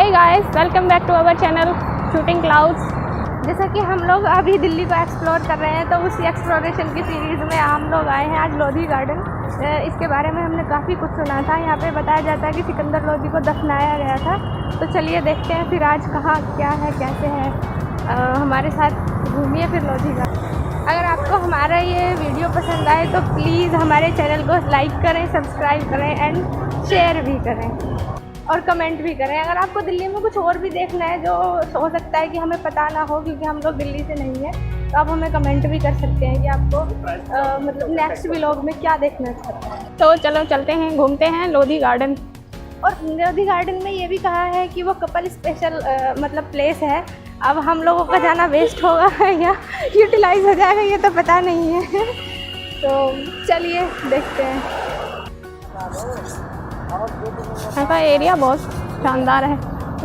Hi guys, welcome back to our channel shooting clouds. जैसा कि हम लोग अभी दिल्ली को एक्सप्लोर कर रहे हैं, तो उसी एक्सप्लोरेशन की सीरीज़ में हम लोग आए हैं आज लोधी गार्डन। इसके बारे में हमने काफ़ी कुछ सुना था। यहाँ पे बताया जाता है कि सिकंदर लोधी को दफनाया गया था। तो चलिए देखते हैं फिर आज कहाँ क्या है, कैसे है। हमारे साथ घूमिए फिर लोधी गार्डन। अगर आपको हमारा ये वीडियो पसंद आए तो प्लीज़ हमारे चैनल को लाइक करें, सब्सक्राइब करें एंड शेयर भी करें और कमेंट भी करें। अगर आपको दिल्ली में कुछ और भी देखना है जो हो सकता है कि हमें पता ना हो, क्योंकि हम लोग दिल्ली से नहीं है, तो आप हमें कमेंट भी कर सकते हैं कि आपको मतलब नेक्स्ट व्लॉग में क्या देखना चाहते हैं। तो चलो चलते हैं, घूमते हैं लोधी गार्डन। और लोधी गार्डन में ये भी कहा है कि वो कपल स्पेशल मतलब प्लेस है। अब हम लोगों का जाना वेस्ट होगा या यूटिलाइज हो जाएगा ये तो पता नहीं है। तो चलिए देखते हैं। यहाँ का एरिया बहुत शानदार है।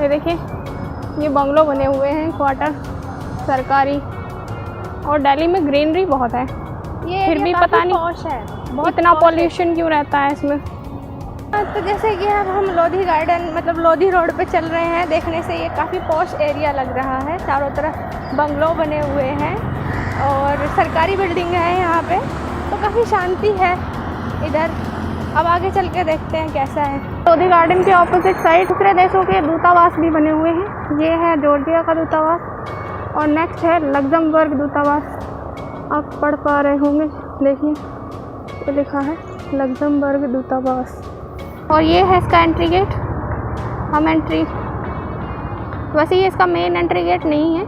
ये देखिए, ये बंगलो बने हुए हैं, क्वार्टर सरकारी। और दिल्ली में ग्रीनरी बहुत है, ये फिर भी पता नहीं है इतना पॉल्यूशन क्यों रहता है इसमें। तो जैसे कि अब हम लोधी गार्डन मतलब लोधी रोड पे चल रहे हैं, देखने से ये काफ़ी पॉश एरिया लग रहा है। चारों तरफ बंगलो बने हुए हैं और सरकारी बिल्डिंग है यहाँ पे, तो काफ़ी शांति है इधर। अब आगे चल के देखते हैं कैसा है। लोधी गार्डन के ऑपोजिट साइड दूसरे देशों के दूतावास भी बने हुए हैं। ये है जॉर्जिया का दूतावास और नेक्स्ट है लग्जमबर्ग दूतावास। आप पढ़ पा रहे होंगे, देखिए ये लिखा है लग्जमबर्ग दूतावास। और ये है इसका एंट्री गेट। हम एंट्री, वैसे ये इसका मेन एंट्री गेट नहीं है,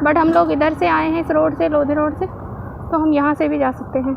बट हम लोग इधर से आए हैं, इस रोड से, लोधी रोड से, तो हम यहाँ से भी जा सकते हैं।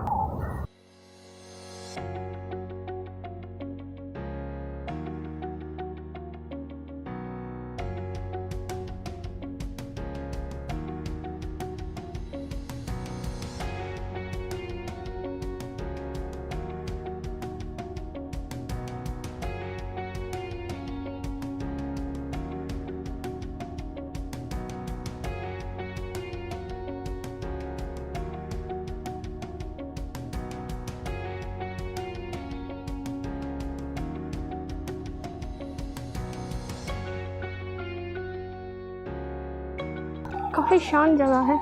काफ़ी शांत जगह है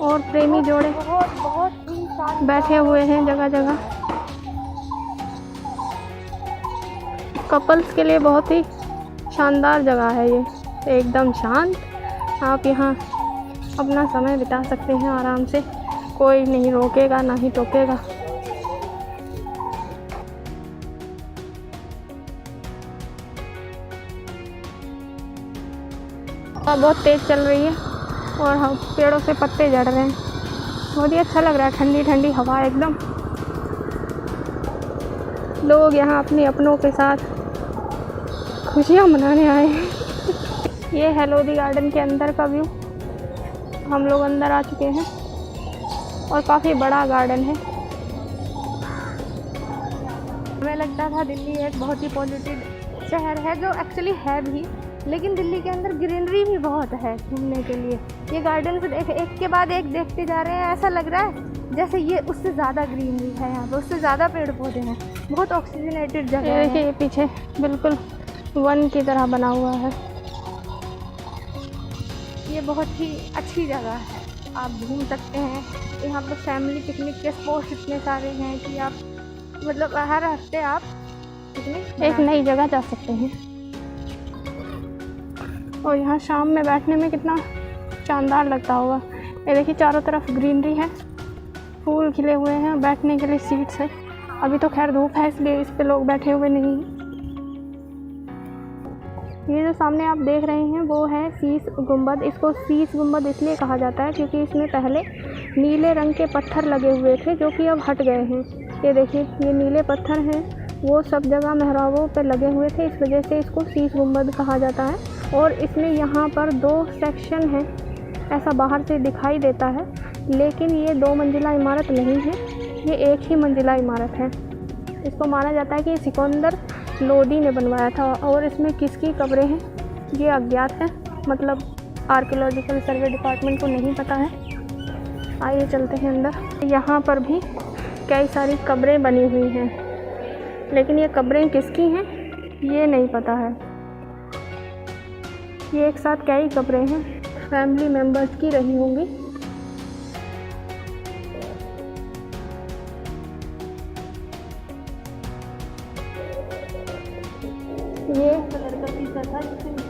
और प्रेमी जोड़े बहुत बैठे हुए हैं जगह जगह। कपल्स के लिए बहुत ही शानदार जगह है ये, एकदम शांत। आप यहाँ अपना समय बिता सकते हैं आराम से, कोई नहीं रोकेगा ना ही टोकेगा। हवा बहुत तेज़ चल रही है और हम पेड़ों से पत्ते झड़ रहे हैं। बहुत ही अच्छा लग रहा है, ठंडी ठंडी हवा एकदम। लोग यहाँ अपने अपनों के साथ खुशियाँ मनाने आए हैं। ये है लोधी गार्डन के अंदर का व्यू। हम लोग अंदर आ चुके हैं और काफ़ी बड़ा गार्डन है। हमें लगता था दिल्ली एक बहुत ही पॉल्यूटेड शहर है, जो एक्चुअली है भी, लेकिन दिल्ली के अंदर ग्रीनरी भी बहुत है घूमने के लिए। ये गार्डन को एक के बाद एक देखते जा रहे हैं, ऐसा लग रहा है जैसे ये उससे ज़्यादा ग्रीनरी है यहाँ पर, उससे ज़्यादा पेड़ पौधे हैं, बहुत ऑक्सीजनेटेड जगह है। देखिए पीछे बिल्कुल वन की तरह बना हुआ है। ये बहुत ही अच्छी जगह है, आप घूम सकते हैं यहाँ पर। फैमिली पिकनिक के स्पॉट इतने सारे हैं कि आप मतलब हर हफ्ते आप पिकनिक एक नई जगह जा सकते हैं। और यहाँ शाम में बैठने में कितना शानदार लगता होगा। ये देखिए चारों तरफ ग्रीनरी है, फूल खिले हुए हैं, बैठने के लिए सीट्स है। अभी तो खैर धूप है इसलिए इस पे लोग बैठे हुए नहीं हैं। ये जो सामने आप देख रहे हैं वो है शीश गुंबद। इसको शीश गुंबद इसलिए कहा जाता है क्योंकि इसमें पहले नीले रंग के पत्थर लगे हुए थे जो कि अब हट गए हैं। ये देखिए ये नीले पत्थर हैं, वो सब जगह मेहराबों पे लगे हुए थे, इस वजह से इसको शीश गुंबद कहा जाता है। और इसमें यहाँ पर 2 सेक्शन हैं, ऐसा बाहर से दिखाई देता है, लेकिन ये 2 मंजिला इमारत नहीं है, ये एक ही मंजिला इमारत है। इसको माना जाता है कि सिकंदर लोधी ने बनवाया था। और इसमें किसकी कब्रें हैं ये अज्ञात है, मतलब आर्कियोलॉजिकल सर्वे डिपार्टमेंट को नहीं पता है। आइए चलते हैं अंदर। यहाँ पर भी कई सारी कब्रें बनी हुई हैं, लेकिन ये कब्रें किसकी हैं ये नहीं पता है। ये एक साथ कई कब्रें हैं, फैमिली मेम्बर्स की रही होंगी।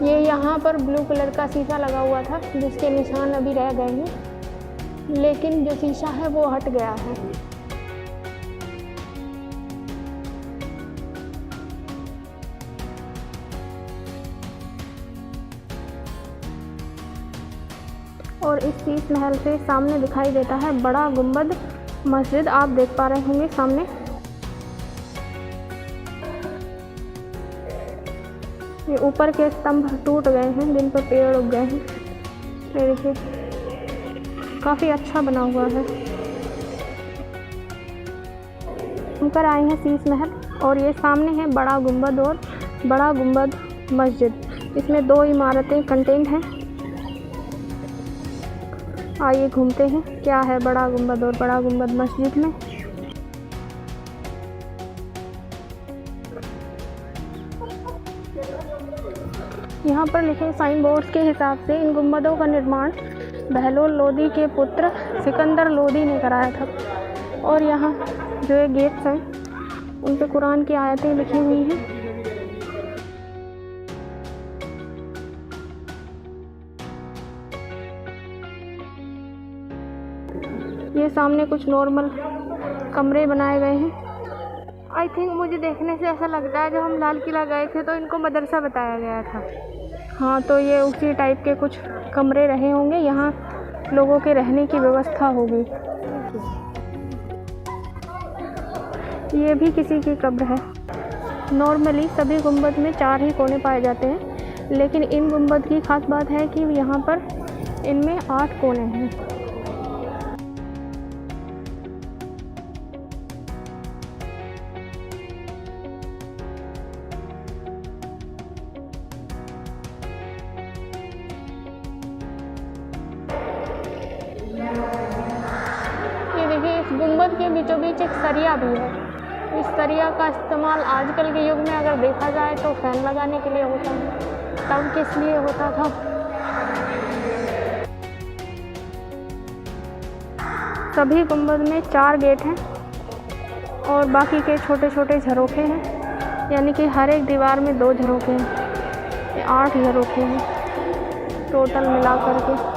ये यहाँ पर ब्लू कलर का शीशा लगा हुआ था जिसके निशान अभी रह गए हैं, लेकिन जो शीशा है वो हट गया है। और इस शीश महल से सामने दिखाई देता है बड़ा गुंबद मस्जिद, आप देख पा रहे होंगे सामने। ये ऊपर के स्तंभ टूट गए हैं जिन पर पेड़ उग गए हैं। ये देखिए काफ़ी अच्छा बना हुआ है। ऊपर आए हैं शीश महल और ये सामने है बड़ा गुंबद और बड़ा गुंबद मस्जिद। इसमें दो इमारतें कंटेंट हैं। आइए घूमते हैं क्या है बड़ा गुंबद और बड़ा गुंबद मस्जिद में। यहाँ पर लिखे साइन बोर्ड्स के हिसाब से इन गुंबदों का निर्माण बहलोल लोदी के पुत्र सिकंदर लोदी ने कराया था। और यहाँ जो ये गेट्स हैं उन पर कुरान की आयतें लिखी हुई हैं। ये सामने कुछ नॉर्मल कमरे बनाए गए हैं। आई थिंक मुझे देखने से ऐसा लगता है जब हम लाल किला गए थे तो इनको मदरसा बताया गया था। हाँ, तो ये उसी टाइप के कुछ कमरे रहे होंगे, यहाँ लोगों के रहने की व्यवस्था होगी। ये भी किसी की कब्र है। नॉर्मली सभी गुंबद में 4 ही कोने पाए जाते हैं, लेकिन इन गुंबद की खास बात है कि यहाँ पर इनमें 8 कोने हैं। ये देखिए इस गुंबद के बीचों बीच एक सरिया भी है। इस सरिया का इस्तेमाल आजकल के युग में अगर देखा जाए तो फैन लगाने के लिए होता है, तब किस लिए होता था। सभी गुंबद में 4 गेट हैं और बाकी के छोटे छोटे झरोखे हैं, यानी कि हर एक दीवार में 2 झरोखे हैं। ये 8 झरोखे हैं टोटल मिला करके।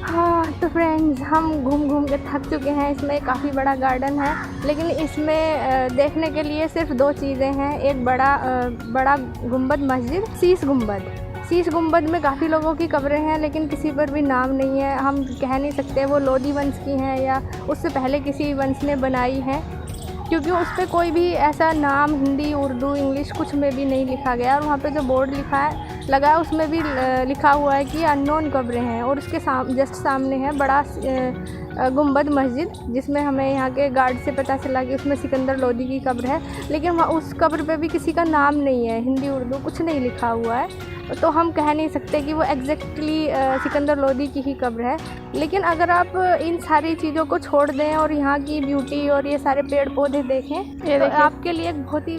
हाँ तो फ्रेंड्स, हम घूम घूम के थक चुके हैं। इसमें काफ़ी बड़ा गार्डन है, लेकिन इसमें देखने के लिए सिर्फ 2 चीज़ें हैं। एक बड़ा गुंबद मस्जिद, शीश गुंबद में काफ़ी लोगों की कब्रें हैं, लेकिन किसी पर भी नाम नहीं है। हम कह नहीं सकते वो लोदी वंश की हैं या उससे पहले किसी वंश ने बनाई है, क्योंकि उस पर कोई भी ऐसा नाम हिंदी, उर्दू, इंग्लिश कुछ में भी नहीं लिखा गया। और वहाँ पे जो बोर्ड लगा है उसमें भी लिखा हुआ है कि अननोन कब्रें हैं। और उसके जस्ट सामने है बड़ा गुंबद मस्जिद, जिसमें हमें यहाँ के गार्ड से पता चला कि उसमें सिकंदर लोदी की कब्र है, लेकिन वहाँ उस कब्र पे भी किसी का नाम नहीं है, हिंदी उर्दू कुछ नहीं लिखा हुआ है। तो हम कह नहीं सकते कि वो एग्जैक्टली सिकंदर लोदी की ही कब्र है। लेकिन अगर आप इन सारी चीज़ों को छोड़ दें और यहाँ की ब्यूटी और ये सारे पेड़ पौधे देखें, तो आपके लिए एक बहुत ही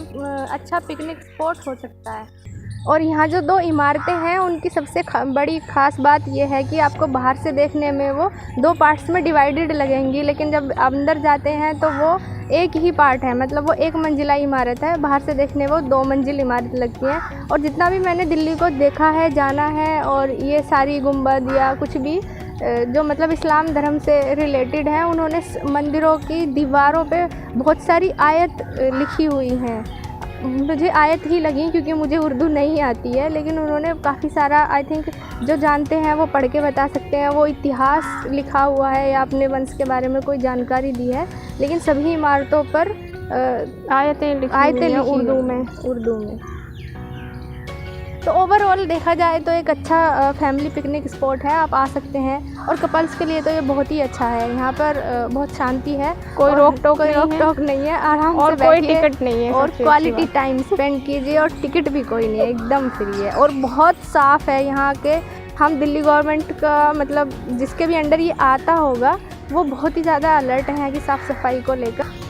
अच्छा पिकनिक स्पॉट हो सकता है। और यहाँ जो 2 इमारतें हैं उनकी सबसे बड़ी ख़ास बात यह है कि आपको बाहर से देखने में वो 2 पार्ट्स में डिवाइडेड लगेंगी, लेकिन जब अंदर जाते हैं तो वो एक ही पार्ट है। मतलब वो 1 मंजिला इमारत है, बाहर से देखने वो 2 मंजिल इमारत लगती है। और जितना भी मैंने दिल्ली को देखा है, जाना है, और ये सारी गुंबद या कुछ भी जो मतलब इस्लाम धर्म से रिलेटेड है, उन्होंने मंदिरों की दीवारों पे बहुत सारी आयत लिखी हुई हैं। मुझे आयत ही लगी क्योंकि मुझे उर्दू नहीं आती है, लेकिन उन्होंने काफ़ी सारा, आई थिंक जो जानते हैं वो पढ़ के बता सकते हैं, वो इतिहास लिखा हुआ है या अपने वंश के बारे में कोई जानकारी दी है। लेकिन सभी इमारतों पर आयतें लिखी उर्दू में। तो ओवरऑल देखा जाए तो एक अच्छा फैमिली पिकनिक स्पॉट है, आप आ सकते हैं। और कपल्स के लिए तो ये बहुत ही अच्छा है। यहाँ पर बहुत शांति है, कोई रोक टोक नहीं है, आराम और से कोई बैठिए टिकट नहीं है और सबसे अच्छी क्वालिटी बात। टाइम स्पेंड कीजिए। और टिकट भी कोई नहीं है, एकदम फ्री है और बहुत साफ़ है यहाँ के। हम दिल्ली गवर्नमेंट का मतलब जिसके भी अंडर ये आता होगा वो बहुत ही ज़्यादा अलर्ट हैं कि साफ़ सफाई को लेकर।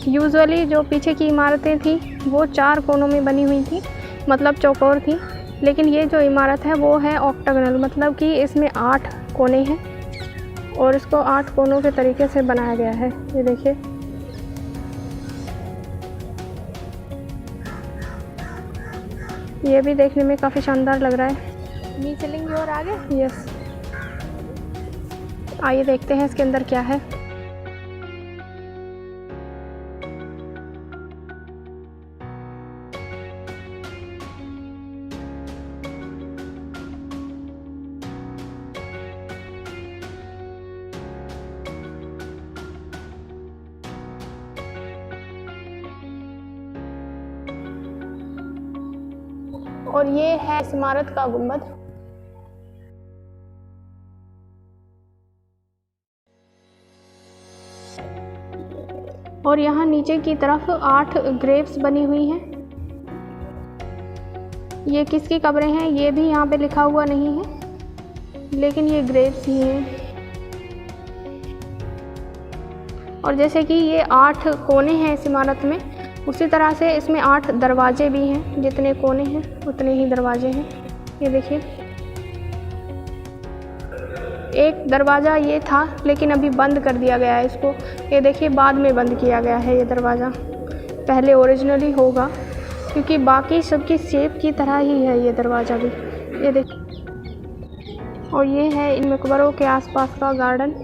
यूजुअली जो पीछे की इमारतें थी वो 4 कोनों में बनी हुई थी, मतलब चौकोर थी। लेकिन ये जो इमारत है वो है ऑक्टागोनल, मतलब कि इसमें 8 कोने हैं और इसको 8 कोनों के तरीके से बनाया गया है। ये देखिए, ये भी देखने में काफ़ी शानदार लग रहा है। नहीं चलेंगे और आगे। यस, आइए देखते हैं इसके अंदर क्या है। और ये है इस इमारत का गुंबद। और यहाँ नीचे की तरफ 8 ग्रेव्स बनी हुई हैं। ये किसकी कब्रें हैं ये भी यहाँ पे लिखा हुआ नहीं है, लेकिन ये ग्रेव्स ही हैं। और जैसे कि ये 8 कोने हैं इस इमारत में, उसी तरह से इसमें 8 दरवाजे भी हैं। जितने कोने हैं उतने ही दरवाजे हैं। ये देखिए, एक दरवाज़ा ये था लेकिन अभी बंद कर दिया गया है इसको। ये देखिए, बाद में बंद किया गया है ये दरवाज़ा, पहले ओरिजिनली होगा क्योंकि बाकी सबकी शेप की तरह ही है ये दरवाज़ा भी। ये देखिए, और ये है इन मकबरों के आसपास का गार्डन।